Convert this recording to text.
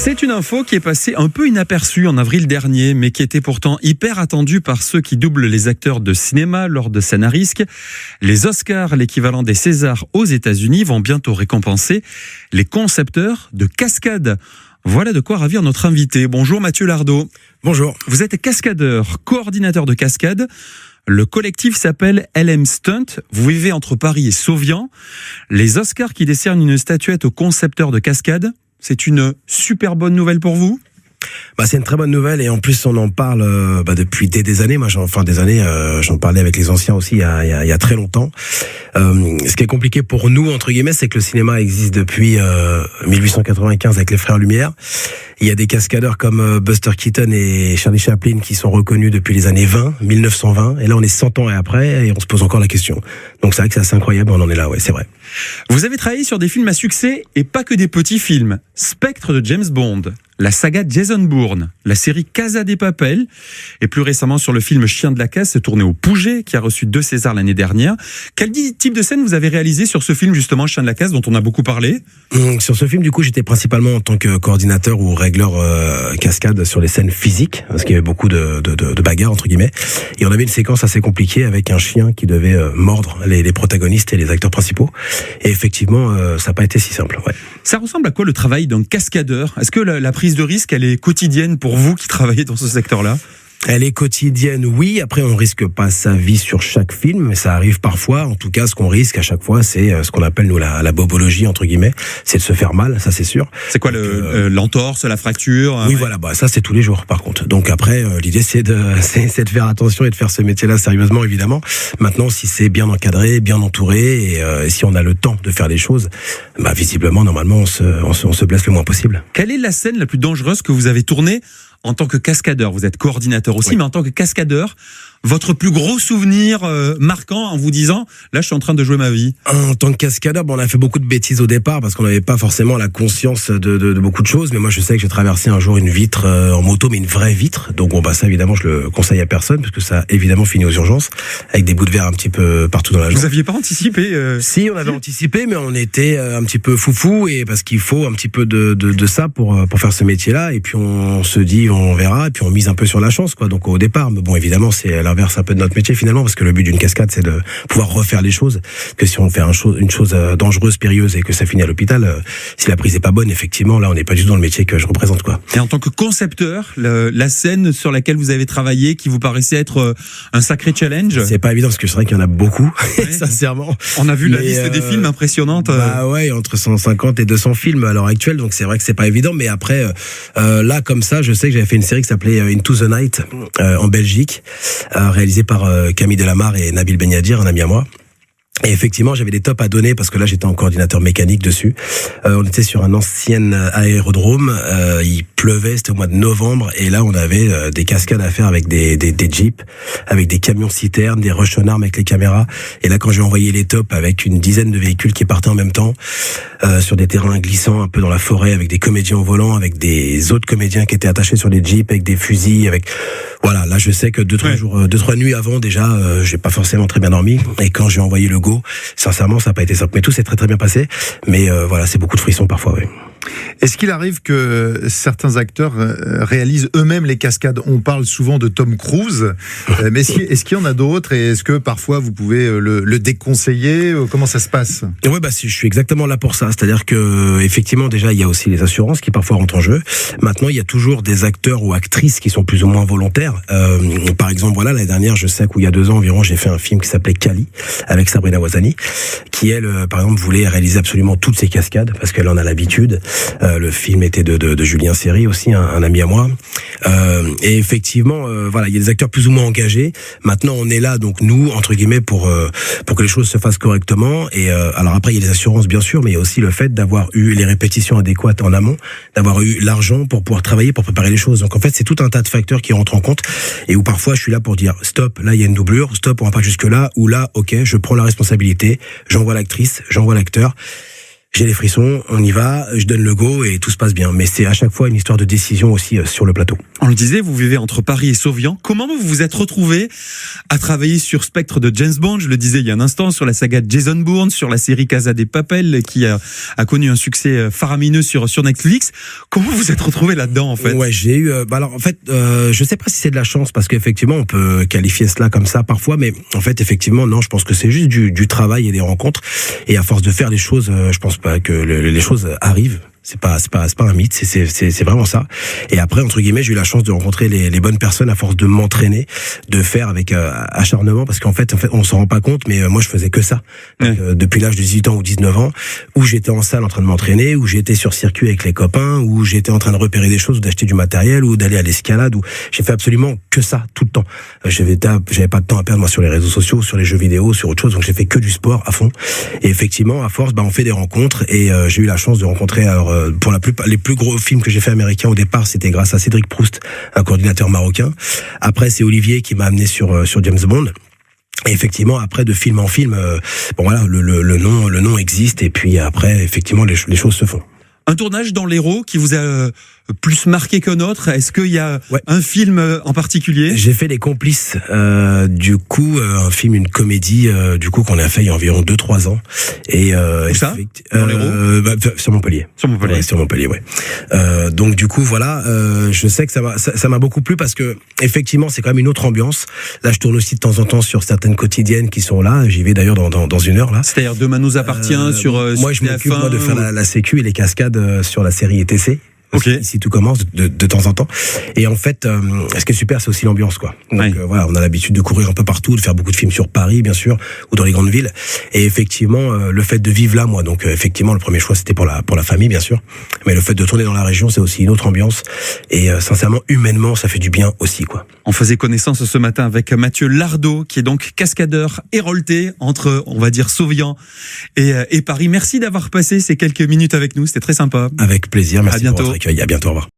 C'est une info qui est passée un peu inaperçue en avril dernier, mais qui était pourtant hyper attendue par ceux qui doublent les acteurs de cinéma lors de scènes à risque. Les Oscars, l'équivalent des Césars aux États-Unis, vont bientôt récompenser les concepteurs de cascades. Voilà de quoi ravir notre invité. Bonjour Mathieu Lardot. Bonjour. Vous êtes cascadeur, coordinateur de cascade. Le collectif s'appelle LM Stunt. Vous vivez entre Paris et Sauvian. Les Oscars qui décernent une statuette aux concepteurs de cascades, c'est une super bonne nouvelle pour vous ? C'est une très bonne nouvelle et en plus on en parle depuis des années. Moi, j'en parlais avec les anciens aussi il y a très longtemps. Ce qui est compliqué pour nous entre guillemets, c'est que le cinéma existe depuis 1895 avec les Frères Lumière. Il y a des cascadeurs comme Buster Keaton et Charlie Chaplin qui sont reconnus depuis les années 1920. Et là, on est 100 ans et après et on se pose encore la question. Donc c'est vrai que c'est assez incroyable, on en est là, ouais, c'est vrai. Vous avez travaillé sur des films à succès et pas que des petits films. Spectre de James Bond, la saga Jason Bourne, la série Casa de Papel et plus récemment sur le film Chien de la Casse tourné au Pouget qui a reçu 2 Césars l'année dernière. Quel type de scène vous avez réalisé sur ce film justement Chien de la Casse dont on a beaucoup parlé ? Sur ce film, du coup, j'étais principalement en tant que coordinateur ou régleur cascade sur les scènes physiques parce qu'il y avait beaucoup de bagarres entre guillemets et on avait une séquence assez compliquée avec un chien qui devait mordre les protagonistes et les acteurs principaux et effectivement ça n'a pas été si simple. Ouais. Ça ressemble à quoi le travail d'un cascadeur ? Est-ce que la prise de risque elle est quotidienne pour vous qui travaillez dans ce secteur-là ? Elle est quotidienne, oui. Après, on risque pas sa vie sur chaque film, mais ça arrive parfois. En tout cas, ce qu'on risque à chaque fois, c'est ce qu'on appelle nous la bobologie entre guillemets, c'est de se faire mal, ça c'est sûr. C'est quoi l'entorse, la fracture ? Oui, voilà, ça c'est tous les jours par contre. Donc après, l'idée c'est de faire attention et de faire ce métier-là sérieusement, évidemment. Maintenant, si c'est bien encadré, bien entouré, et si on a le temps de faire les choses, visiblement, normalement, on se blesse le moins possible. Quelle est la scène la plus dangereuse que vous avez tournée en tant que cascadeur? Vous êtes coordinateur aussi, oui. Mais en tant que cascadeur, votre plus gros souvenir marquant en vous disant « là, je suis en train de jouer ma vie ». En tant que cascadeur, on a fait beaucoup de bêtises au départ parce qu'on n'avait pas forcément la conscience de beaucoup de choses. Mais moi, je sais que j'ai traversé un jour une vitre en moto, mais une vraie vitre. Donc ça, évidemment, je le conseille à personne parce que ça a évidemment fini aux urgences avec des bouts de verre un petit peu partout dans la jambe. Vous n'aviez pas anticipé Si, on avait anticipé, mais on était un petit peu foufou et parce qu'il faut un petit peu de ça pour faire ce métier-là. Et puis, on se dit, on verra, et puis on mise un peu sur la chance, quoi. Donc au départ, mais bon, évidemment, c'est l'inverse un peu de notre métier finalement, parce que le but d'une cascade, c'est de pouvoir refaire les choses. Que si on fait une chose dangereuse, périlleuse, et que ça finit à l'hôpital, si la prise est pas bonne, effectivement, là, on n'est pas du tout dans le métier que je représente, quoi. Et en tant que concepteur, la scène sur laquelle vous avez travaillé, qui vous paraissait être un sacré challenge? C'est pas évident, parce que c'est vrai qu'il y en a beaucoup, ouais. Sincèrement. On a vu la liste des films impressionnante. Ouais, entre 150 et 200 films à l'heure actuelle, donc c'est vrai que c'est pas évident, mais après, là, comme ça, je sais que j'avais fait une série qui s'appelait Into the Night en Belgique, réalisée par Camille Delamarre et Nabil Benyadir, un ami à moi. Et effectivement, j'avais des tops à donner parce que là, j'étais en coordinateur mécanique dessus. On était sur un ancien aérodrome. Il pleuvait, c'était au mois de novembre. Et là, on avait des cascades à faire avec des jeeps, avec des camions citernes, des rush on arm avec les caméras. Et là, quand j'ai envoyé les tops avec une dizaine de véhicules qui partaient en même temps, sur des terrains glissants, un peu dans la forêt, avec des comédiens au volant, avec des autres comédiens qui étaient attachés sur les jeeps, avec des fusils, voilà, là, je sais que 2-3 nuits avant, déjà, j'ai pas forcément très bien dormi. Et quand j'ai envoyé le go, sincèrement, ça n'a pas été simple. Mais tout s'est très très bien passé. Mais voilà, c'est beaucoup de frissons parfois, oui. Est-ce qu'il arrive que certains acteurs réalisent eux-mêmes les cascades ? On parle souvent de Tom Cruise, mais est-ce qu'il y en a d'autres et est-ce que parfois vous pouvez le déconseiller ? Comment ça se passe ? Ouais, je suis exactement là pour ça. C'est-à-dire que effectivement, déjà, il y a aussi les assurances qui parfois rentrent en jeu. Maintenant, il y a toujours des acteurs ou actrices qui sont plus ou moins volontaires. Par exemple, voilà, l'année dernière, je sais qu'il y a 2 ans environ, j'ai fait un film qui s'appelait Kali avec Sabrina Ouazani, qui elle, par exemple, voulait réaliser absolument toutes ces cascades parce qu'elle en a l'habitude. Le film était de Julien Seri aussi, un ami à moi. Et effectivement, voilà, il y a des acteurs plus ou moins engagés. Maintenant, on est là, donc nous, entre guillemets, pour que les choses se fassent correctement. Et alors après, il y a les assurances, bien sûr, mais il y a aussi le fait d'avoir eu les répétitions adéquates en amont, d'avoir eu l'argent pour pouvoir travailler, pour préparer les choses. Donc en fait, c'est tout un tas de facteurs qui rentrent en compte et où parfois, je suis là pour dire stop, là, il y a une doublure, stop, on va pas jusque là, ou là, ok, je prends la responsabilité, j'envoie l'actrice, j'envoie l'acteur. j'ai les frissons, on y va, je donne le go et tout se passe bien. Mais c'est à chaque fois une histoire de décision aussi sur le plateau. On le disait, vous vivez entre Paris et Sauvian. Comment vous vous êtes retrouvé à travailler sur Spectre de James Bond, je le disais il y a un instant, sur la saga de Jason Bourne, sur la série Casa de Papel, qui a connu un succès faramineux sur Netflix. Comment vous vous êtes retrouvé là-dedans, en fait? Ouais, j'ai eu. Alors, en fait, je sais pas si c'est de la chance, parce qu'effectivement, on peut qualifier cela comme ça parfois, mais en fait, effectivement, non, je pense que c'est juste du travail et des rencontres. Et à force de faire les choses, je pense pas que les choses arrivent. C'est pas un mythe, c'est vraiment ça. Et après, entre guillemets, j'ai eu la chance de rencontrer les bonnes personnes à force de m'entraîner, de faire avec acharnement, parce qu'en fait, on s'en rend pas compte, mais moi, je faisais que ça. Donc, depuis l'âge de 18 ans ou 19 ans, où j'étais en salle en train de m'entraîner, où j'étais sur circuit avec les copains, où j'étais en train de repérer des choses, ou d'acheter du matériel, ou d'aller à l'escalade, où j'ai fait absolument que ça, tout le temps. J'avais pas de temps à perdre, moi, sur les réseaux sociaux, sur les jeux vidéo, sur autre chose, donc j'ai fait que du sport à fond. Et effectivement, à force, on fait des rencontres, et j'ai eu la chance de rencontrer, pour la plupart, les plus gros films que j'ai fait américains au départ, c'était grâce à Cédric Proust, un coordinateur marocain. Après, c'est Olivier qui m'a amené sur James Bond. Et effectivement, après, de film en film, le nom existe, et puis après, effectivement, les choses se font. Un tournage dans l'Hérault qui vous a plus marqué qu'un autre? Est-ce qu'il y a un film en particulier? J'ai fait Les Complices, du coup, un film, une comédie, du coup, qu'on a fait il y a environ 2-3 ans. Et, où ça? Dans l'Hérault? Sur Montpellier. Sur Montpellier. Ouais, sur Montpellier, ouais. Donc, du coup, voilà, je sais que ça m'a beaucoup plu parce que, effectivement, c'est quand même une autre ambiance. Là, je tourne aussi de temps en temps sur certaines quotidiennes qui sont là. J'y vais d'ailleurs dans une heure, là. C'est-à-dire Demain nous appartient sur moi, je m'occupe, moi, de faire la sécu et les cascades sur la série ETC. Okay. Ici tout commence de temps en temps. Et en fait, ce qui est super, c'est aussi l'ambiance, quoi. Donc voilà, on a l'habitude de courir un peu partout, de faire beaucoup de films sur Paris, bien sûr, ou dans les grandes villes. Et effectivement, le fait de vivre là, moi, donc effectivement, le premier choix c'était pour la famille, bien sûr. Mais le fait de tourner dans la région, c'est aussi une autre ambiance. Et sincèrement, humainement, ça fait du bien aussi, quoi. On faisait connaissance ce matin avec Mathieu Lardot, qui est donc cascadeur hérolté entre, on va dire, Sauvian et Paris. Merci d'avoir passé ces quelques minutes avec nous, c'était très sympa. Avec plaisir, merci. À bientôt. Pour votre accueil. À bientôt, au revoir.